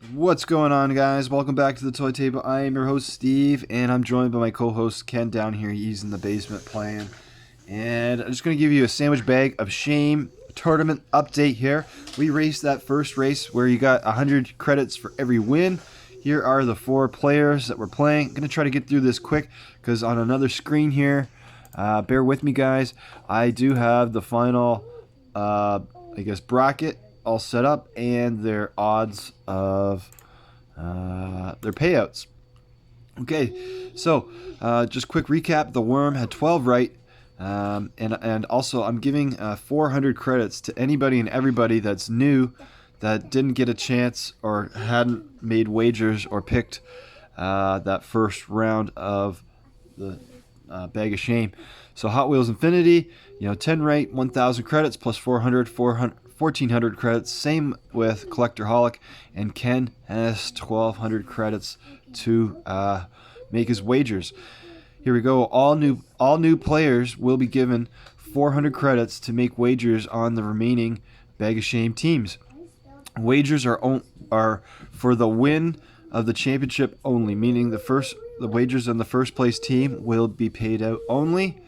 What's going on, guys? Welcome back to the Toy Table. I am your host, Steve, and I'm joined by my co-host, Ken, down here. He's in the basement playing. And I'm just going to give you a sandwich bag of shame tournament update here. We raced that first race where you got 100 credits for every win. Here are the 4 players that we're playing. I'm going to try to get through this quick because on another screen here, bear with me, guys, I do have the final, bracket all set up and their odds of their payouts. Okay, so just quick recap. The worm had 12 right, and also I'm giving 400 credits to anybody and everybody that's new that didn't get a chance or hadn't made wagers or picked that first round of the bag of shame. So Hot Wheels Infinity, 10 right, 1,000 credits plus 1,400 credits. Same with Collectorholic, and Ken has 1,200 credits to make his wagers. Here we go. All new players will be given 400 credits to make wagers on the remaining Bag of Shame teams. Wagers are for the win of the championship only, meaning the wagers on the first place team will be paid out only.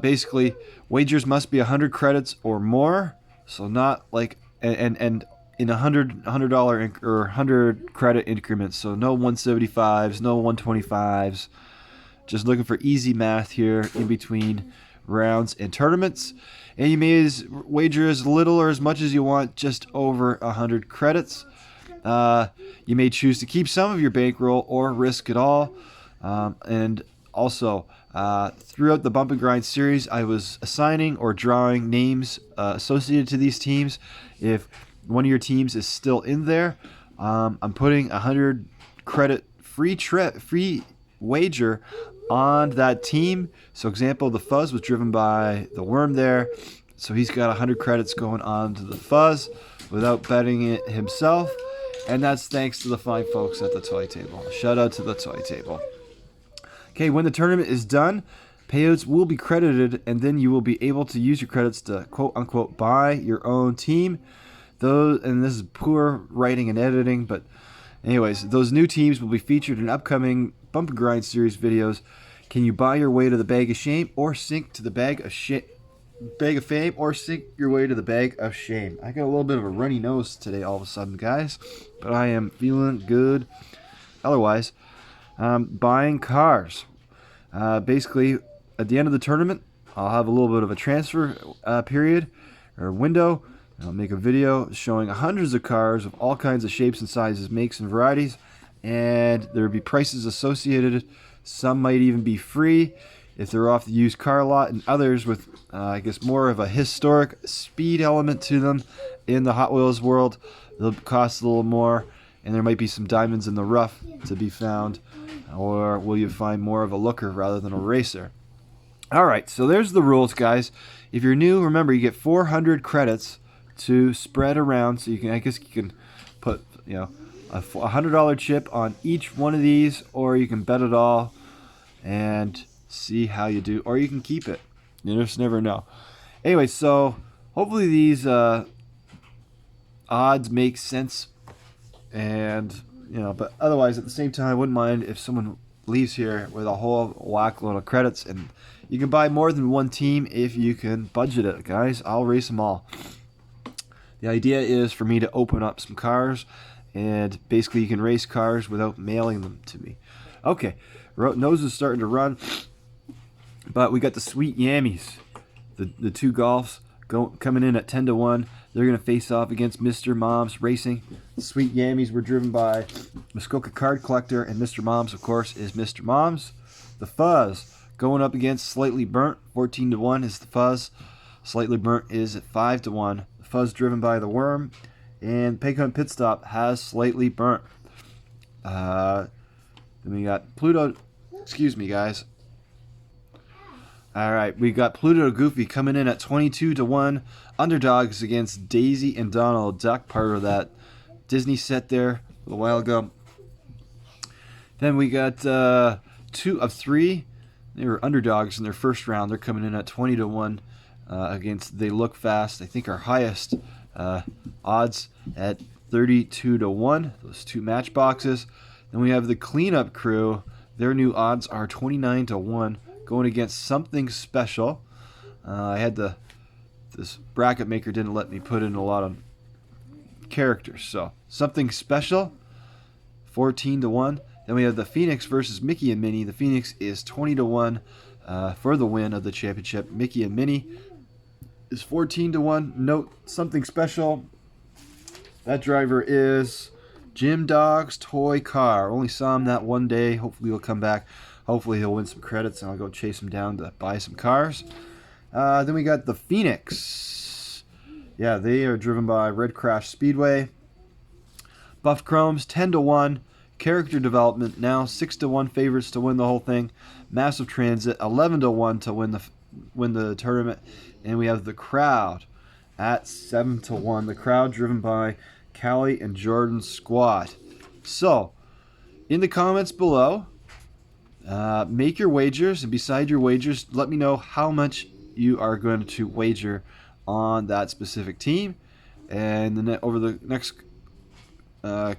Basically, wagers must be 100 credits or more. So not like and in $100 or 100 credit increments. So no 175s, no 125s. Just looking for easy math here in between rounds and tournaments. And you may wager as little or as much as you want, just over 100 credits. You may choose to keep some of your bankroll or risk it all. And also, throughout the Bump and Grind series, I was assigning or drawing names associated to these teams. If one of your teams is still in there, I'm putting 100 credit free wager on that team. So, example, the Fuzz was driven by the Worm there, so he's got 100 credits going on to the Fuzz without betting it himself. And that's thanks to the fine folks at the Toy Table. Shout out to the Toy Table. Okay, when the tournament is done, payouts will be credited, and then you will be able to use your credits to quote-unquote buy your own team. And this is poor writing and editing, but anyways, those new teams will be featured in upcoming Bump and Grind series videos. Can you buy your way to the Bag of Shame or sink to the Bag of Fame, or sink your way to the Bag of Shame? I got a little bit of a runny nose today all of a sudden, guys, but I am feeling good otherwise. Buying cars. Basically, at the end of the tournament, I'll have a little bit of a transfer period or window. I'll make a video showing hundreds of cars of all kinds of shapes and sizes, makes and varieties, and there will be prices associated. Some might even be free if they're off the used car lot, and others with, more of a historic speed element to them in the Hot Wheels world. They'll cost a little more, and there might be some diamonds in the rough to be found. Or will you find more of a looker rather than a racer? All right, so there's the rules, guys. If you're new, remember you get 400 credits to spread around. So you can put a $100 chip on each one of these, or you can bet it all and see how you do, or you can keep it. You just never know. Anyway, so hopefully these odds make sense, and but otherwise, at the same time, I wouldn't mind if someone leaves here with a whole whack load of credits, and you can buy more than one team if you can budget it, guys. I'll race them all. The idea is for me to open up some cars, and basically you can race cars without mailing them to me. Okay, nose is starting to run, but we got the Sweet Yammies, the two Golfs coming in at 10-1. They're going to face off against Mr. Mom's Racing. The Sweet Yammies were driven by Muskoka Card Collector, and Mr. Mom's, of course, is Mr. Mom's. The Fuzz going up against Slightly Burnt. 14-1 is the Fuzz. Slightly Burnt is at 5-1. The Fuzz driven by the Worm, and Paycon Pit Stop has Slightly Burnt. Then we got Pluto. Excuse me, guys. All right, we got Pluto Goofy coming in at 22-1. Underdogs against Daisy and Donald Duck, part of that Disney set there a little while ago. Then we got 2 of 3. They were underdogs in their first round. They're coming in at 20-1 against They Look Fast. I think our highest odds at 32-1. Those two matchboxes. Then we have the cleanup crew. Their new odds are 29-1, going against something special. I had this bracket maker didn't let me put in a lot of characters, so something special, 14-1. Then we have the Phoenix versus Mickey and Minnie. The Phoenix is 20-1 for the win of the championship. Mickey and Minnie is 14-1. Note something special. That driver is Jim Dog's toy car. Only saw him that one day. Hopefully he'll come back. Hopefully he'll win some credits and I'll go chase him down to buy some cars. Then we got the Phoenix. Yeah, they are driven by Red Crash Speedway. Buff Chromes 10-1. Character development now 6-1 favorites to win the whole thing. Massive Transit 11-1 to win the tournament. And we have the Crowd at 7-1. The Crowd driven by Callie and Jordan's squad. So, in the comments below, make your wagers, and beside your wagers, let me know how much you are going to wager on that specific team. And over the next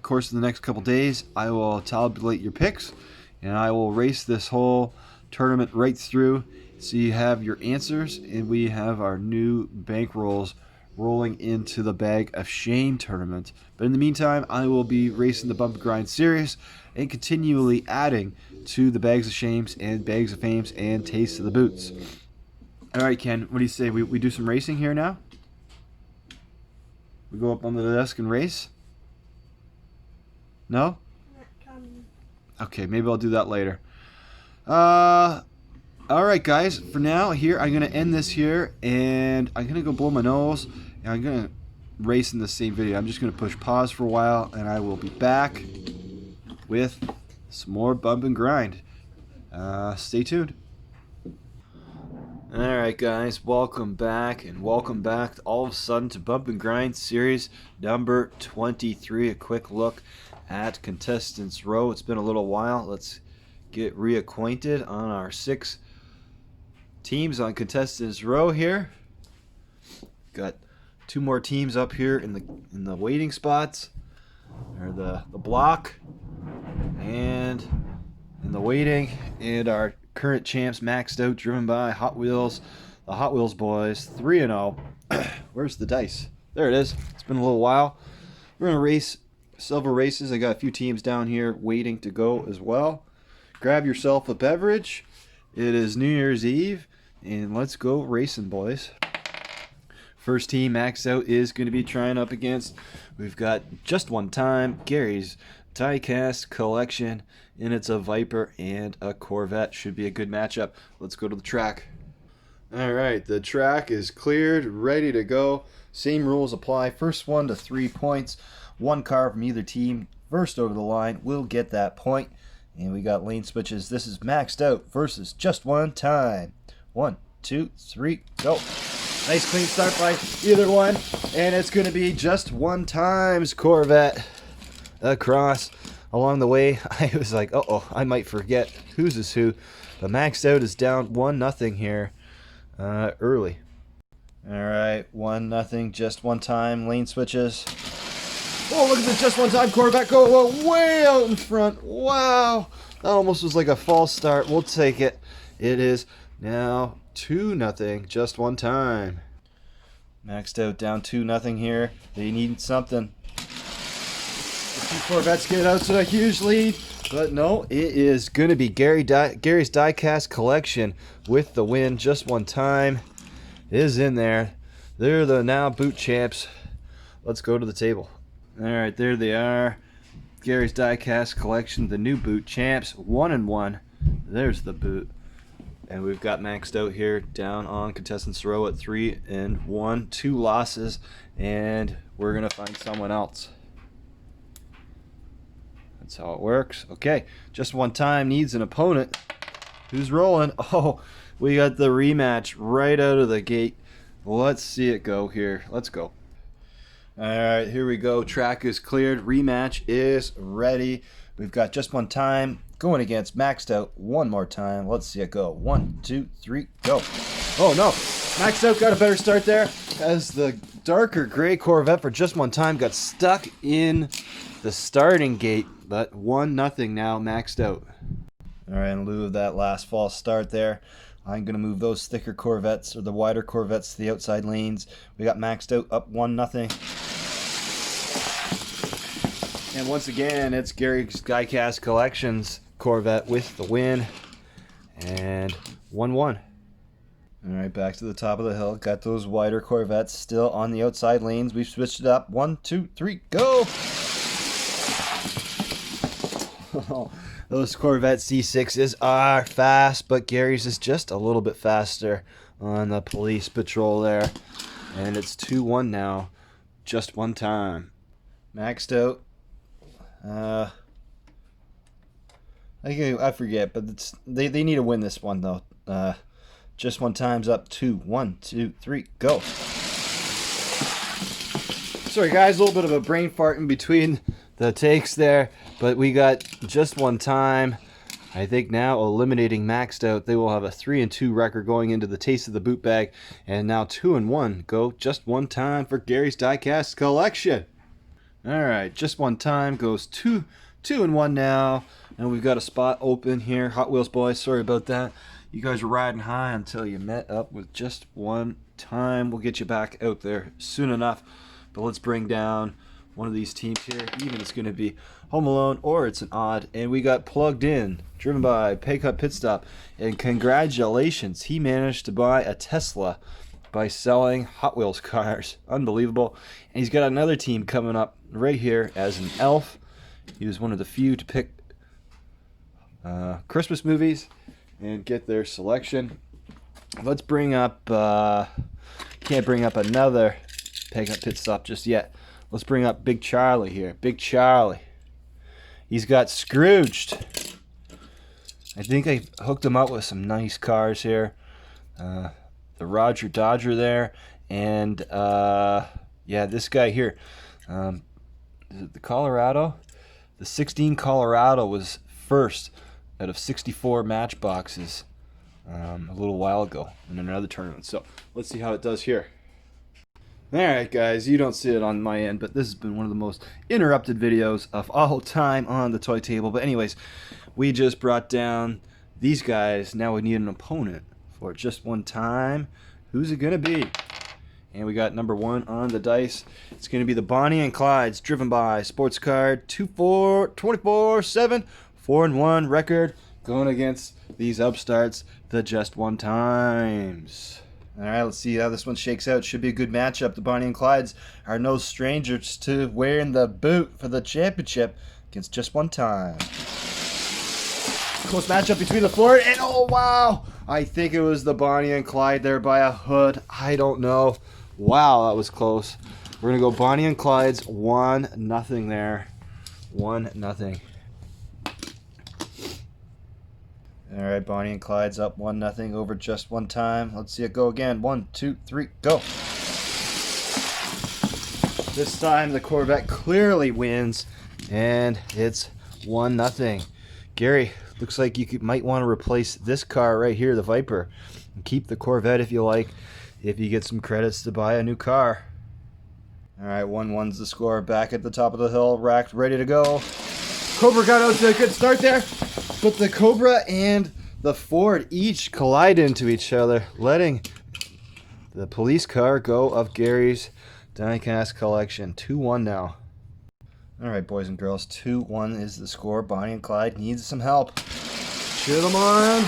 course of the next couple days, I will tabulate your picks, and I will race this whole tournament right through, so you have your answers, and we have our new bankrolls rolling into the Bag of Shame tournament. But in the meantime, I will be racing the Bump and Grind series and continually adding to the Bags of Shames and Bags of Fames and Taste of the Boots. All right, Ken, what do you say? We do some racing here now? We go up on the desk and race? No? Okay, maybe I'll do that later. All right, guys. For now, here I'm gonna end this here, and I'm gonna go blow my nose, and I'm gonna race in the same video. I'm just gonna push pause for a while, and I will be back with some more Bump and Grind. Stay tuned. All right, guys. Welcome back, and welcome back all of a sudden to Bump and Grind series number 23. A quick look at contestants row. It's been a little while. Let's get reacquainted on our 6 teams on contestants row here. Got 2 more teams up here in the waiting spots, or the block, and in the waiting, and our current champs maxed out, driven by Hot Wheels, the Hot Wheels boys, 3-0. Where's the dice? There it is. It's been a little while. We're gonna race several races. I got a few teams down here waiting to go as well. Grab yourself a beverage. It is New Year's Eve, and let's go racing, boys. First team maxed out is going to be trying up against, we've got Just One Time, Gary's Diecast Collection, and it's a Viper and a Corvette. Should be a good matchup. Let's go to the track. All right, the track is cleared, ready to go. Same rules apply. First one to 3 points. 1 car from either team first over the line will get that point. And we got lane switches. This is maxed out versus Just One Time. 1, 2, 3, go. Nice clean start by either one. And it's going to be Just One Time's Corvette across. Along the way, I was like, uh-oh, I might forget whose is who. But maxed out is down 1-0 here early. All right, 1-0, Just One Time, lane switches. Oh, look at the Just One Time Corvette go way out in front. Wow. That almost was like a false start. We'll take it. It is now 2-0, Just One Time. Maxed out, down 2-0 here. They need something. The 2 Corvettes get out to a huge lead. But no, it is going to be Gary's Diecast Collection with the win. Just One Time is in there. They're the now boot champs. Let's go to the table. All right, there they are. Gary's Diecast Collection, the new boot champs, 1-1. There's the boot. And we've got maxed out here down on contestants row at 3-1, 2 losses, and we're gonna find someone else. That's how it works. Okay, Just One Time needs an opponent. Who's rolling? Oh, we got the rematch right out of the gate. Let's see it go here. Let's go. All right, here we go. Track is cleared. Rematch is ready. We've got Just One Time going against Maxed Out one more time. Let's see it go. 1, 2, 3, go. Oh, no. Maxed Out got a better start there as the darker gray Corvette for just one time got stuck in the starting gate, but 1-0 now, maxed out. All right, in lieu of that last false start there, I'm going to move those thicker Corvettes, or the wider Corvettes, to the outside lanes. We got maxed out, up 1-0. And once again, it's Gary's Diecast Collections Corvette with the win. And 1-1. All right, back to the top of the hill. Got those wider Corvettes still on the outside lanes. We've switched it up. 1, 2, 3, go! Those Corvette C6s are fast, but Gary's is just a little bit faster on the police patrol there. And it's 2-1 now. Just one time. Maxed out. I forget, but they need to win this one, though. Just one time's up. 2, 1, 2, 3, go. Sorry, guys, a little bit of a brain fart in between the takes there, but we got just one time. I think now eliminating maxed out, they will have a 3-2 record going into the Taste of the Boot Bag, and now 2-1 go just one time for Gary's Diecast Collection. All right, just one time goes 2-1 now, and we've got a spot open here. Hot Wheels boys, sorry about that. You guys were riding high until you met up with just one time. We'll get you back out there soon enough, but let's bring down one of these teams here. Even it's going to be Home Alone or it's an odd, and we got Plugged In, driven by Pay Cut Pit Stop, and congratulations, he managed to buy a Tesla by selling Hot Wheels cars. Unbelievable. And he's got another team coming up right here as an elf. He was one of the few to pick Christmas movies and get their selection. Let's bring up, can't bring up another Pay Cut Pit Stop just yet. Let's bring up Big Charlie here. Big Charlie. He's got Scrooged. I think I hooked him up with some nice cars here. The Roger Dodger there. And, yeah, this guy here. Is it the Colorado? The 16 Colorado was first out of 64 matchboxes a little while ago in another tournament. So let's see how it does here. Alright guys, you don't see it on my end, but this has been one of the most interrupted videos of all time on the toy table. But anyways, we just brought down these guys. Now we need an opponent for just one time. Who's it going to be? And we got number 1 on the dice. It's going to be the Bonnie and Clyde's, driven by Sports Card 24/7, 4-1 record, going against these upstarts, the Just One Times. Alright, let's see how this one shakes out. Should be a good matchup. The Bonnie and Clydes are no strangers to wearing the boot for the championship against Just One Time. Close matchup between the floor, and oh wow! I think it was the Bonnie and Clyde there by a hood. I don't know. Wow, that was close. We're going to go Bonnie and Clyde's 1-0 there. 1-0. Alright, Bonnie and Clyde's up 1-0 over Just One Time. Let's see it go again. 1, 2, 3, go. This time the Corvette clearly wins, and it's 1-0. Gary, looks like you might want to replace this car right here, the Viper, and keep the Corvette if you like, if you get some credits to buy a new car. Alright, 1-1's the score. Back at the top of the hill, racked, ready to go. Cobra got out to a good start there, but the Cobra and the Ford each collide into each other, letting the police car go of Gary's Diecast Collection. 2-1 now. Alright, boys and girls, 2-1 is the score. Bonnie and Clyde needs some help. Shoot them on.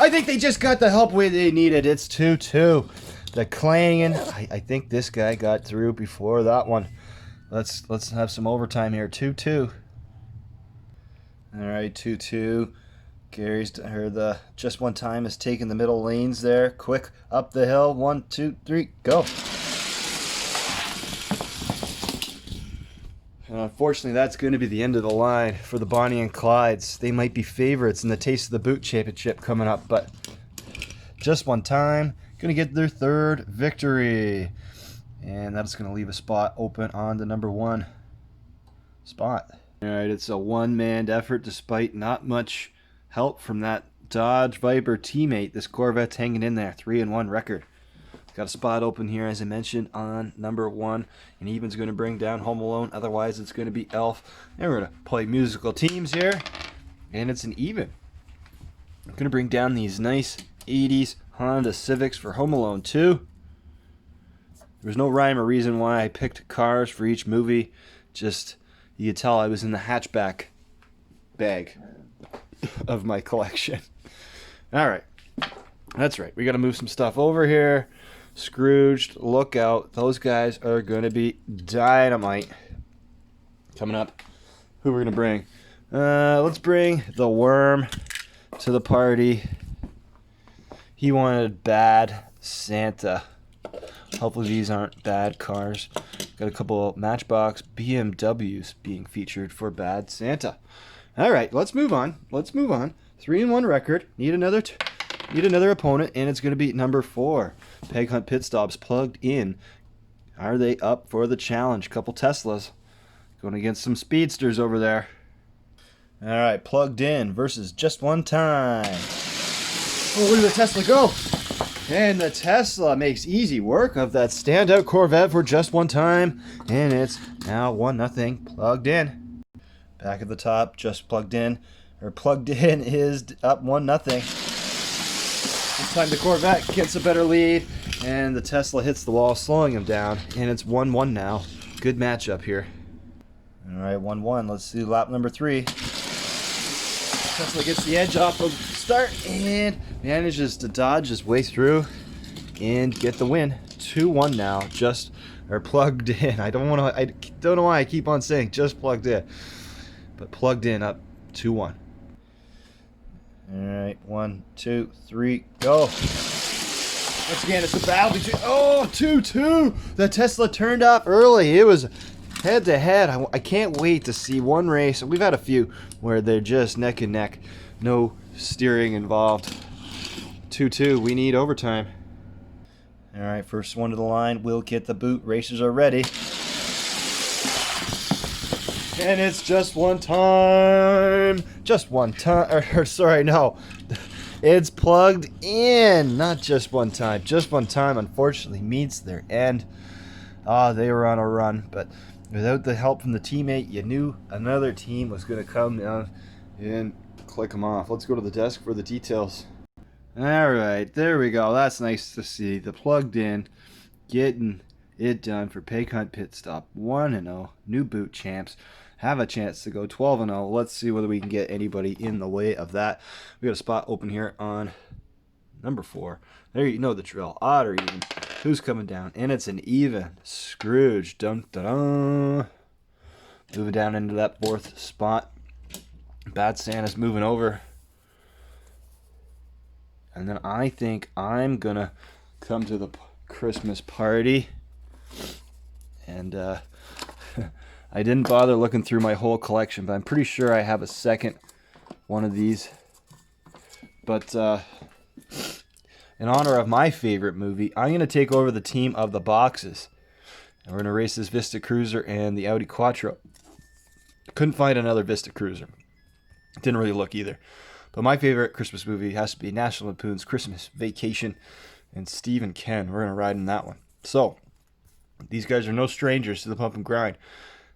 I think they just got the help they needed. It's 2-2. The clanging. I think this guy got through before that one. Let's have some overtime here. 2-2. Alright, 2-2. Gary's the Just One Time is taking the middle lanes there. Quick up the hill. 1, 2, 3, go. And unfortunately, that's going to be the end of the line for the Bonnie and Clydes. They might be favorites in the Taste of the Boot Championship coming up, but Just One Time going to get their 3rd victory. And that's going to leave a spot open on the number 1 spot. Alright, it's a one-man effort despite not much help from that Dodge Viper teammate. This Corvette's hanging in there. 3-1 record. Got a spot open here, as I mentioned, on number 1. And even's going to bring down Home Alone. Otherwise, it's going to be Elf. And we're going to play musical teams here. And it's an even. I'm going to bring down these nice 80s Honda Civics for Home Alone 2. There's no rhyme or reason why I picked cars for each movie. Just, you could tell I was in the hatchback bag of my collection. All right. That's right. We got to move some stuff over here. Scrooged, look out. Those guys are going to be dynamite. Coming up, who we're going to bring? Let's bring the worm to the party. He wanted Bad Santa. Hopefully these aren't bad cars. Got a couple Matchbox BMWs being featured for Bad Santa. All right, let's move on. 3-1 record. Need another opponent, and it's going to be number 4. Peg Hunt Pit Stops plugged in. Are they up for the challenge? Couple Teslas going against some speedsters over there. All right, plugged in versus Just One Time. Oh, where did the Tesla go? And the Tesla makes easy work of that standout Corvette for Just One Time. And it's now 1-0 plugged in. Back at the top, just plugged in. Or plugged in is up 1-0. This time the Corvette gets a better lead. And the Tesla hits the wall, slowing him down. And it's 1-1 now. Good matchup here. All right, 1-1. Let's see lap number 3. Tesla gets the edge off of start and manages to dodge his way through and get the win. 2-1 now. Just plugged in. I don't know why I keep on saying just plugged in, but plugged in up 2-1. All right, 1, 2, 3, go. Once again, it's a battle between 2-2. The Tesla turned off early. It was head to head. I can't wait to see one race. We've had a few where they're just neck and neck, no steering involved. 2-2. We need overtime. All right, first one to the line will get the boot. Racers are ready. And it's Just One Time. Just One Time. Or sorry, no. It's plugged in. Not Just One Time. Just One Time, unfortunately, meets their end. They were on a run, but without the help from the teammate, you knew another team was going to come down and click them off. Let's go to the desk for the details. All right, there we go. That's nice to see. The plugged in, getting it done for Peg Hunt Pit Stop. 1-0, new boot champs. Have a chance to go 12-0. Let's see whether we can get anybody in the way of that. We got a spot open here on number 4. There, you know the drill. Odd or even. Who's coming down? And it's an even. Scrooge. Dun, dun, dun. Moving down into that 4th spot. Bad Santa's moving over. And then I think I'm going to come to the Christmas party. And I didn't bother looking through my whole collection, but I'm pretty sure I have a second one of these. But in honor of my favorite movie, I'm going to take over the team of the boxes. And we're going to race this Vista Cruiser and the Audi Quattro. Couldn't find another Vista Cruiser. Didn't really look either. But my favorite Christmas movie has to be National Lampoon's Christmas Vacation. And Steve and Ken, we're going to ride in that one. So, these guys are no strangers to the pump and grind.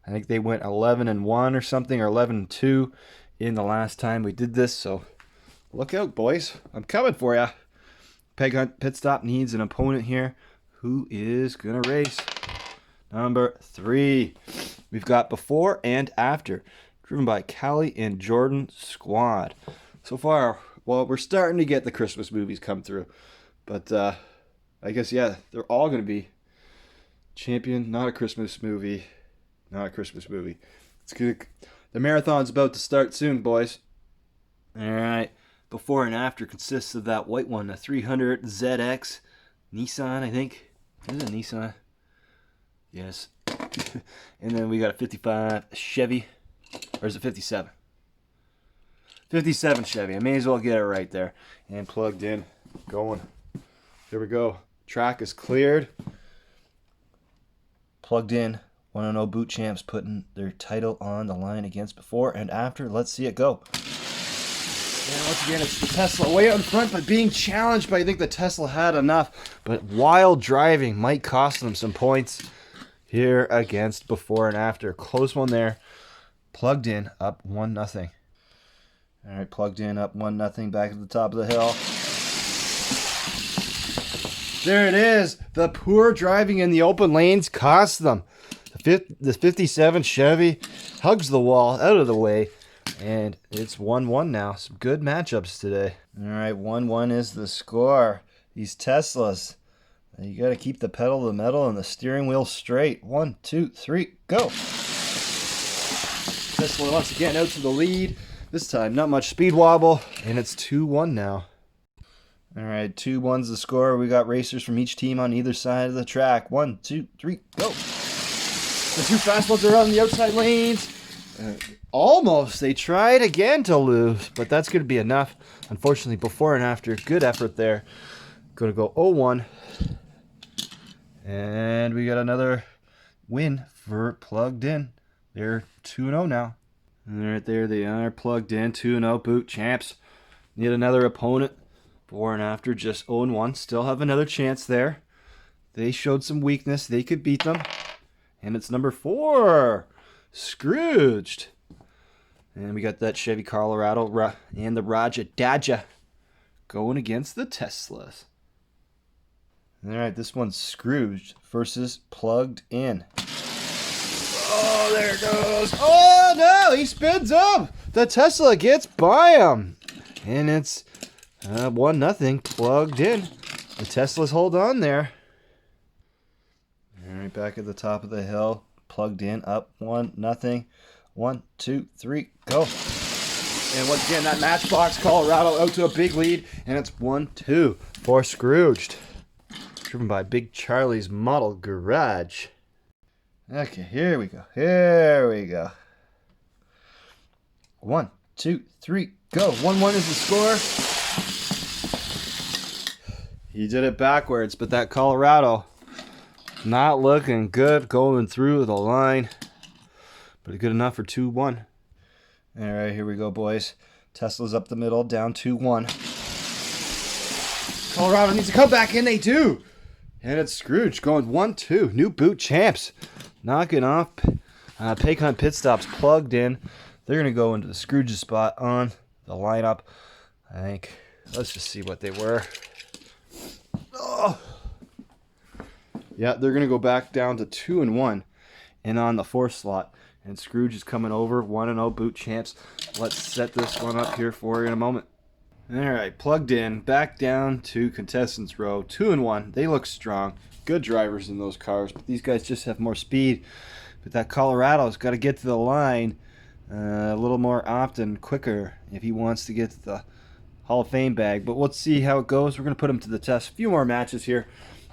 I think they went 11-1 or something, or 11-2 in the last time we did this. So, look out, boys. I'm coming for you. Peg Hunt Pit Stop needs an opponent here. Who is going to race? Number 3. We've got Before and After, driven by Callie and Jordan Squad. So far, well, we're starting to get the Christmas movies come through. But I guess, yeah, they're all going to be Champion, not a Christmas movie. Not a Christmas movie. It's good. The marathon's about to start soon, boys. All right. Before and After consists of that white one, a 300 ZX Nissan, I think. Is it a Nissan? Yes. And then we got a 55 Chevy. Or is it 57? 57 Chevy. I may as well get it right there. And plugged in. Going. Here we go. Track is cleared. Plugged in. 1-0 boot champs putting their title on the line against Before and After. Let's see it go. And once again, it's the Tesla way out in front, but being challenged. But I think the Tesla had enough. But wild driving might cost them some points here against before and after. Close one there. Plugged in, up 1-0. All right, plugged in, up 1-0. Back at the top of the hill. There it is. The poor driving in the open lanes cost them. The 57 Chevy hugs the wall out of the way. And it's 1-1 now. Some good matchups today. All right, 1-1 is the score. These Teslas. You got to keep the pedal to the metal and the steering wheel straight. 1, 2, 3, go. Tesla once again out to the lead. This time, not much speed wobble. And it's 2-1 now. All right, 2-1's the score. We got racers from each team on either side of the track. 1, 2, 3, go. The two fast ones are on the outside lanes. Almost. They tried again to lose, but that's going to be enough. Unfortunately, before and after, good effort there. Going to go 0-1. And we got another win for Plugged In. They're 2-0 now. And right there they are, Plugged In, 2-0 boot champs. Need another opponent. Before and after, just 0-1. Still have another chance there. They showed some weakness. They could beat them. And it's number 4. Scrooged. And we got that Chevy Colorado and the Raja Daja going against the Teslas. All right, this one's Scrooged versus Plugged In. Oh, there it goes. Oh, no, he spins up. The Tesla gets by him. And it's 1-0 Plugged In. The Teslas hold on there. All right, back at the top of the hill. Plugged In, up 1-0. 1, 2, 3, go. And once again, that Matchbox Colorado out to a big lead. And it's 1-2 for Scrooged. Driven by Big Charlie's Model Garage. Okay, here we go. Here we go. 1, 2, 3, go. 1-1 is the score. He did it backwards, but that Colorado not looking good going through the line. But good enough for 2-1. All right, here we go, boys. Tesla's up the middle, down 2-1. Colorado needs to come back, and they do. And it's Scrooge going 1-2. New boot champs. Knocking off Paycon Pit Stops. Plugged In. They're going to go into the Scrooge's spot on the lineup. I think. Let's just see what they were. Oh. Yeah, they're going to go back down to 2-1 and on the 4th slot. And Scrooge is coming over, 1-0 boot champs. Let's set this one up here for you in a moment. All right, Plugged In, back down to contestants row, 2-1. They look strong. Good drivers in those cars, but these guys just have more speed. But that Colorado's got to get to the line a little more often, quicker, if he wants to get to the Hall of Fame bag. But let's see how it goes. We're going to put him to the test. A few more matches here.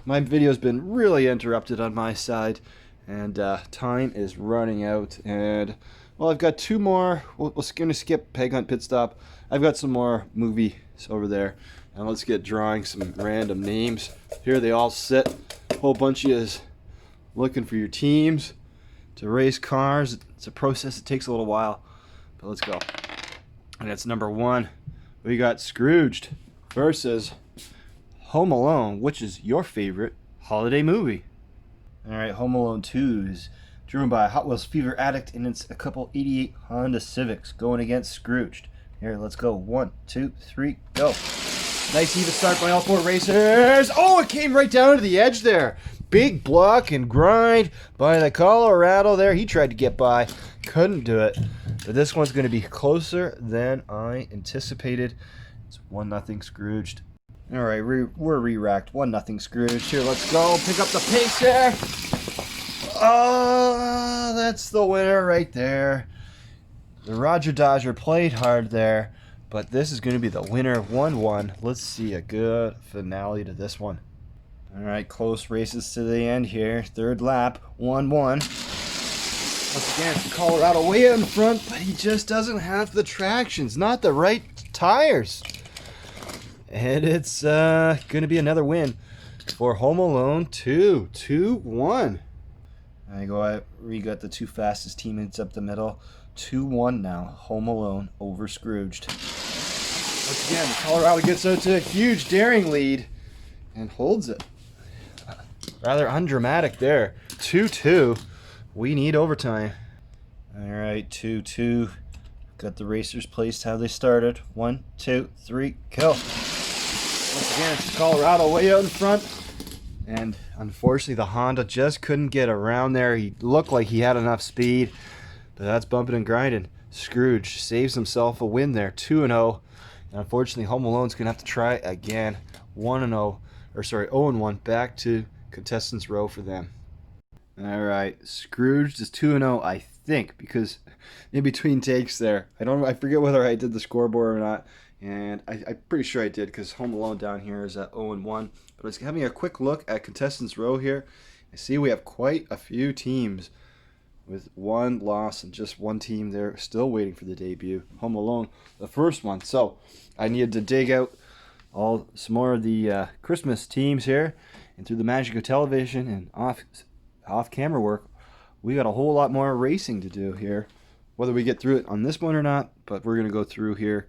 My video's been really interrupted on my side. And time is running out. And, well, I've got 2 more. We're going to skip Peg Hunt Pit Stop. I've got some more movies over there. And let's get drawing some random names. Here they all sit. A whole bunch of you is looking for your teams to race cars. It's a process. It takes a little while. But let's go. And that's number 1. We got Scrooged versus Home Alone. Which is your favorite holiday movie? All right, Home Alone 2 is driven by a Hot Wheels Fever addict, and it's a couple 88 Honda Civics going against Scrooged. Here, let's go. 1, 2, 3, go. Nice even start by all 4 racers. Oh, it came right down to the edge there. Big block and grind by the Colorado there. He tried to get by. Couldn't do it. But this one's going to be closer than I anticipated. It's 1-0 Scrooged. All right, we're re-racked. 1-0 Scrooge. Here, let's go. Pick up the pace there. Oh, that's the winner right there. The Roger Dodger played hard there, but this is going to be the winner. 1-1. Let's see a good finale to this one. All right, close races to the end here. 3rd lap, 1-1. Once again, it's Colorado way out in front, but he just doesn't have the tractions, not the right tires. And it's going to be another win for Home Alone 2. 2-1. We got the 2 fastest teammates up the middle. 2-1 now. Home Alone over Scrooged. Once again, Colorado gets out to a huge daring lead and holds it. Rather undramatic there. 2-2. We need overtime. All right, 2-2. Got the racers placed how they started. 1, 2, 3, go. Once again, it's Colorado way out in front. And unfortunately, the Honda just couldn't get around there. He looked like he had enough speed, but that's bumping and grinding. Scrooge saves himself a win there, 2-0. And unfortunately, Home Alone's going to have to try again. 1-0, or sorry, 0-1, back to contestants row for them. All right, Scrooge is 2-0, I think, because in between takes there, I forget whether I did the scoreboard or not, and I'm pretty sure I did because Home Alone down here is at 0-1. But I was having a quick look at contestants row here. I see we have quite a few teams with one loss and just one team there still waiting for the debut. Home Alone, the first one. So I needed to dig out some more of the Christmas teams here, and through the magic of television and off-camera work, we got a whole lot more racing to do here. Whether we get through it on this one or not, but we're going to go through here,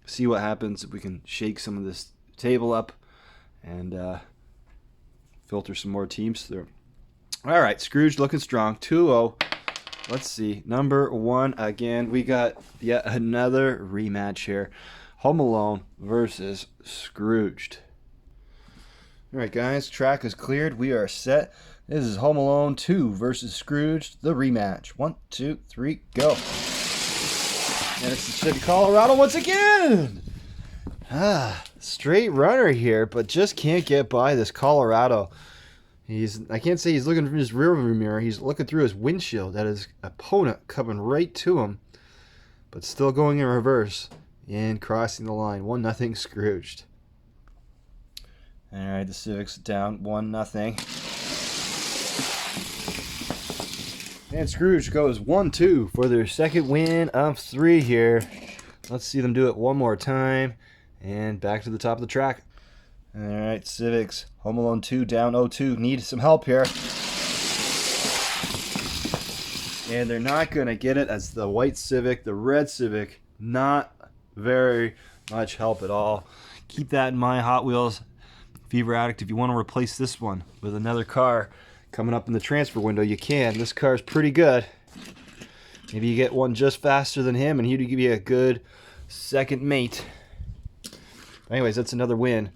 see what happens if we can shake some of this table up and filter some more teams through. All right, Scrooge looking strong, 2-0. Let's see, number 1 again. We got yet another rematch here. Home Alone versus Scrooged. All right, guys, track is cleared. We are set. This is Home Alone 2 versus Scrooge, the rematch. 1, 2, 3, go. And it's the Chevy Colorado once again. Straight runner here, but just can't get by this Colorado. I can't say he's looking from his rearview mirror. He's looking through his windshield at his opponent coming right to him, but still going in reverse and crossing the line. 1-0 Scrooged. All right, the Civic's down 1-0. And Scrooge goes 1-2 for their second win of 3 here. Let's see them do it one more time. And back to the top of the track. All right, Civics, Home Alone 2 down 0-2. Need some help here. And they're not going to get it as the white Civic, the red Civic, not very much help at all. Keep that in mind, Hot Wheels Fever Addict. If you want to replace this one with another car coming up in the transfer window, you can. This car is pretty good. Maybe you get one just faster than him, and he'd give you a good second mate. Anyways, that's another win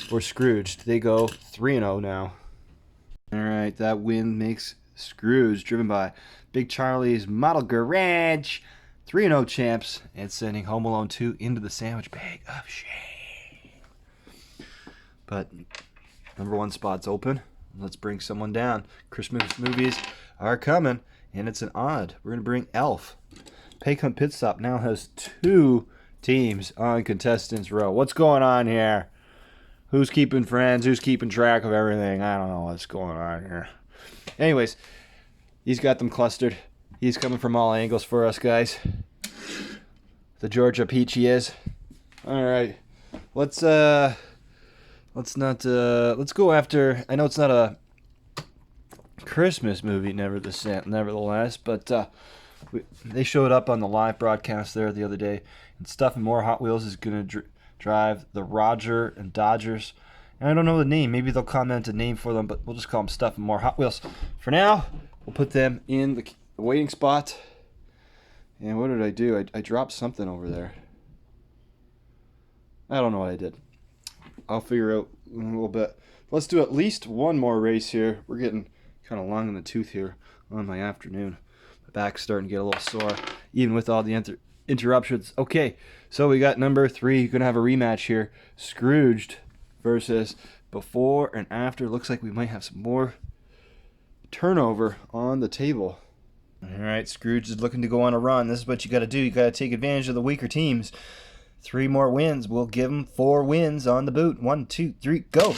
for Scrooge. They go 3-0 now. All right, that win makes Scrooge, driven by Big Charlie's Model Garage, 3-0 champs, and sending Home Alone 2 into the sandwich bag of shame. But number 1 spot's open. Let's bring someone down. Christmas movies are coming, and it's an odd. We're going to bring Elf. Peg Hunt Pit Stop now has 2 teams on contestants row. What's going on here? Who's keeping friends? Who's keeping track of everything? I don't know what's going on here. Anyways, he's got them clustered. He's coming from all angles for us, guys. The Georgia Peach he is. All right, let's go after. I know it's not a Christmas movie, nevertheless, but they showed up on the live broadcast there the other day. And Stuff and More Hot Wheels is going to drive the Roger and Dodgers. And I don't know the name. Maybe they'll comment a name for them, but we'll just call them Stuff and More Hot Wheels. For now, we'll put them in the waiting spot. And what did I do? I dropped something over there. I don't know what I did. I'll figure out in a little bit. Let's do at least one more race here. We're getting kind of long in the tooth here on my afternoon. My back's starting to get a little sore, even with all the interruptions. Okay, so we got number 3. You're going to have a rematch here. Scrooged versus before and after. Looks like we might have some more turnover on the table. All right, Scrooge is looking to go on a run. This is what you got to do. You got to take advantage of the weaker teams. 3 more wins. We'll give them 4 wins on the boot. 1, 2, 3, go.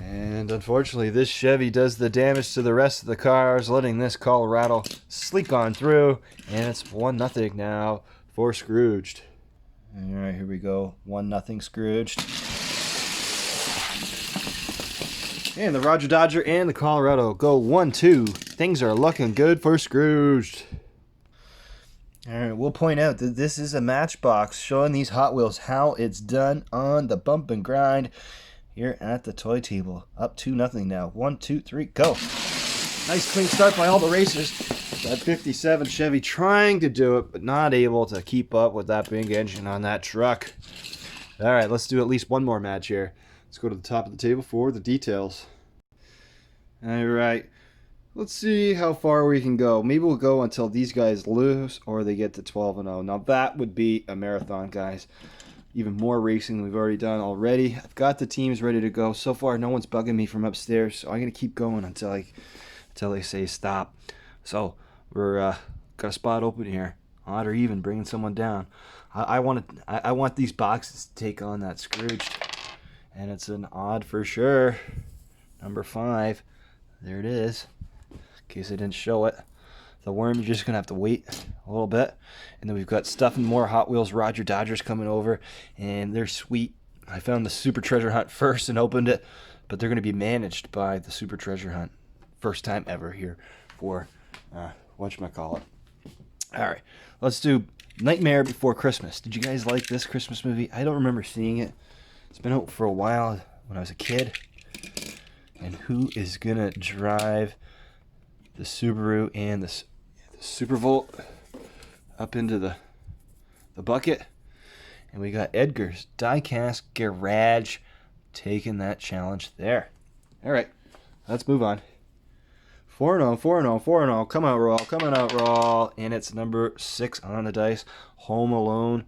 And unfortunately, this Chevy does the damage to the rest of the cars, letting this Colorado sleek on through. And it's 1-0 now for Scrooged. All right, here we go. 1-0 Scrooged. And the Roger Dodger and the Colorado go 1-2. Things are looking good for Scrooged. All right, we'll point out that this is a matchbox showing these Hot Wheels how it's done on the bump and grind here at the toy table. Up 2-0 now. 1, 2, 3, go. Nice clean start by all the racers. That 57 Chevy trying to do it, but not able to keep up with that big engine on that truck. All right, let's do at least one more match here. Let's go to the top of the table for the details. All right. Let's see how far we can go. Maybe we'll go until these guys lose or they get to 12-0. Now that would be a marathon, guys. Even more racing than we've already done already. I've got the teams ready to go. So far, no one's bugging me from upstairs, so I'm gonna keep going until they say stop. So we're got a spot open here. Odd or even, bringing someone down. I want these boxes to take on that Scrooged, and it's an odd for sure. Number 5. There it is. In case I didn't show it. The worm, you're just going to have to wait a little bit. And then we've got stuff and more Hot Wheels Roger Dodgers coming over. And they're sweet. I found the Super Treasure Hunt first and opened it. But they're going to be managed by the Super Treasure Hunt. First time ever here for, whatchamacallit. Alright, let's do Nightmare Before Christmas. Did you guys like this Christmas movie? I don't remember seeing it. It's been out for a while when I was a kid. And who is going to drive the Subaru and the Supervolt up into the bucket? And we got Edgar's Diecast Garage taking that challenge there. All right, let's move on. 4-0, 4-0, 4-0. Come out, roll. Coming out, roll. And it's number 6 on the dice. Home Alone.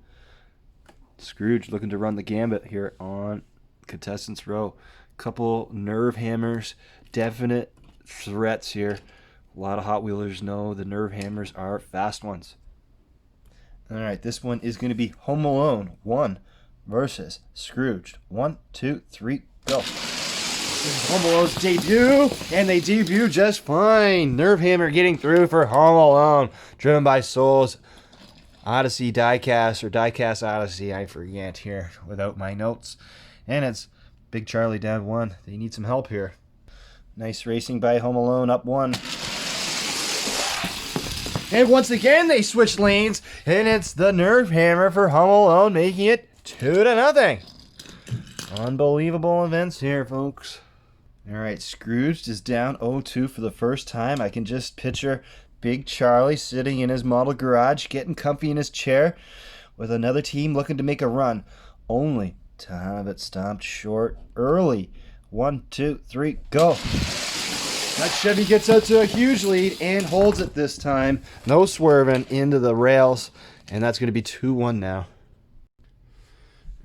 Scrooge looking to run the gambit here on Contestants Row. Couple nerve hammers. Definite threats here. A lot of Hot Wheelers know the nerve hammers are fast ones. All right, this one is going to be Home Alone 1 versus Scrooged. 1, 2, 3, go. This is Home Alone's debut, and they debut just fine. Nerve hammer getting through for Home Alone, driven by Souls. Odyssey Diecast, or Diecast Odyssey, I forget here without my notes. And it's Big Charlie down 1. They need some help here. Nice racing by Home Alone, up 1. And once again, they switch lanes, and it's the nerve hammer for Home Alone, making it 2-0. Unbelievable events here, folks. All right, Scrooged is down 0-2 for the first time. I can just picture Big Charlie sitting in his model garage, getting comfy in his chair, with another team looking to make a run, only to have it stopped short early. 1, 2, 3, go. That Chevy gets out to a huge lead and holds it this time. No swerving into the rails, and that's going to be 2-1 now.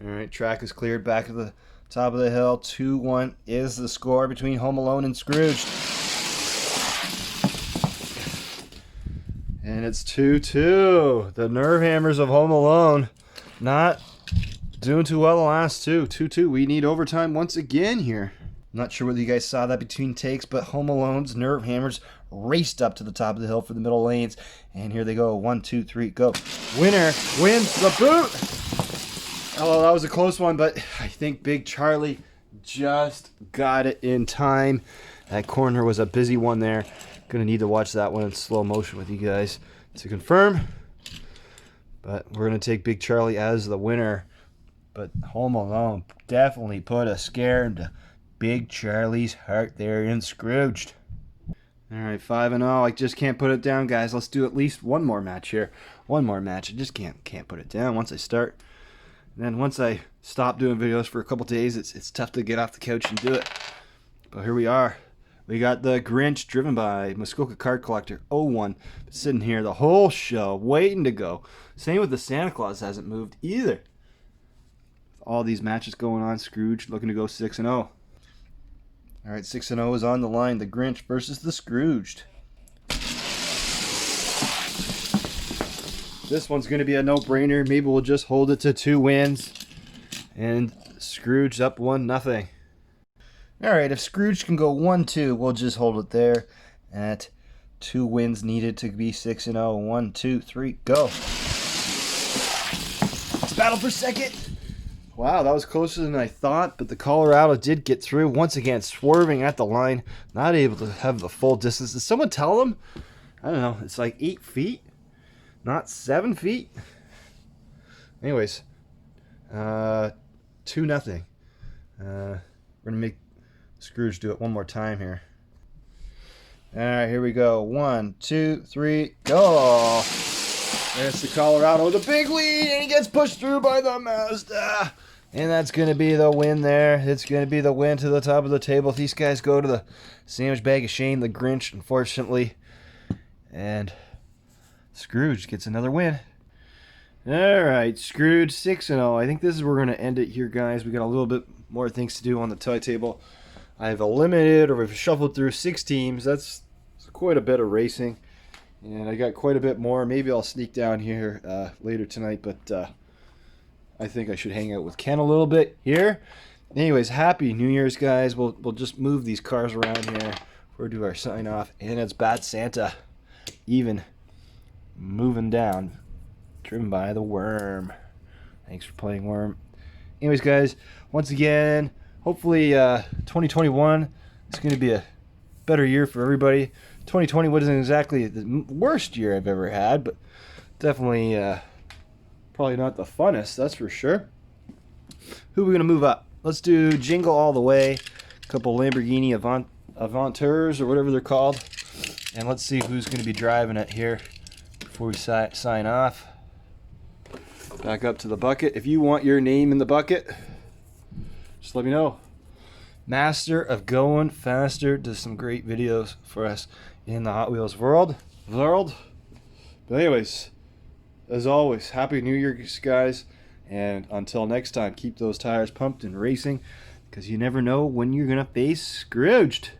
All right, track is cleared back to the top of the hill. 2-1 is the score between Home Alone and Scrooged. And it's 2-2. The nerve hammers of Home Alone not doing too well the last two. 2-2. We need overtime once again here. Not sure whether you guys saw that between takes, but Home Alone's nerve hammers raced up to the top of the hill for the middle lanes. And here they go. 1, 2, 3, go. Winner wins the boot. Oh, that was a close one, but I think Big Charlie just got it in time. That corner was a busy one there. Gonna need to watch that one in slow motion with you guys to confirm. But we're gonna take Big Charlie as the winner. But Home Alone definitely put a scare into Big Charlie's heart there in Scrooged. All right, 5-0. I just can't put it down, guys. Let's do at least one more match here. One more match. I just can't put it down once I start. And then once I stop doing videos for a couple days, it's tough to get off the couch and do it. But here we are. We got the Grinch driven by Muskoka Card Collector 01 sitting here the whole show waiting to go. Same with the Santa Claus, hasn't moved either. All these matches going on. Scrooge looking to go 6-0. All right, 6-0 is on the line. The Grinch versus the Scrooged. This one's going to be a no-brainer. Maybe we'll just hold it to 2 wins. And Scrooge up 1-0. All right, if Scrooge can go 1-2, we'll just hold it there at 2 wins needed to be 6-0. 1, 2, 3, go. It's battle for second. Wow, that was closer than I thought, but the Colorado did get through. Once again, swerving at the line, not able to have the full distance. Did someone tell them? I don't know, it's like 8 feet. Not 7 feet. Anyways, 2-0. We're gonna make Scrooge do it one more time here. All right, here we go. 1, 2, 3, go! There's the Colorado with a big lead, and he gets pushed through by the Mazda. And that's going to be the win there. It's going to be the win to the top of the table. These guys go to the sandwich bag of shame, the Grinch, unfortunately. And Scrooge gets another win. All right, Scrooge 6-0. I think this is where we're going to end it here, guys. We got a little bit more things to do on the toy table. I've eliminated, or we've shuffled through 6 teams. That's quite a bit of racing. And I got quite a bit more. Maybe I'll sneak down here later tonight, but I think I should hang out with Ken a little bit here. Anyways, happy New Year's, guys. We'll just move these cars around here before we do our sign off. And it's Bad Santa, even moving down, driven by the Worm. Thanks for playing, Worm. Anyways, guys, once again, hopefully 2021 is going to be a better year for everybody. 2020 wasn't exactly the worst year I've ever had, but definitely probably not the funnest, that's for sure. Who are we going to move up? Let's do Jingle All the Way, a couple Lamborghini Aventures or whatever they're called. And let's see who's going to be driving it here before we sign off. Back up to the bucket. If you want your name in the bucket, just let me know. Master of Going Faster does some great videos for us in the Hot Wheels world. But anyways, as always, Happy New Year, guys. And until next time, keep those tires pumped and racing, because you never know when you're going to face Scrooged.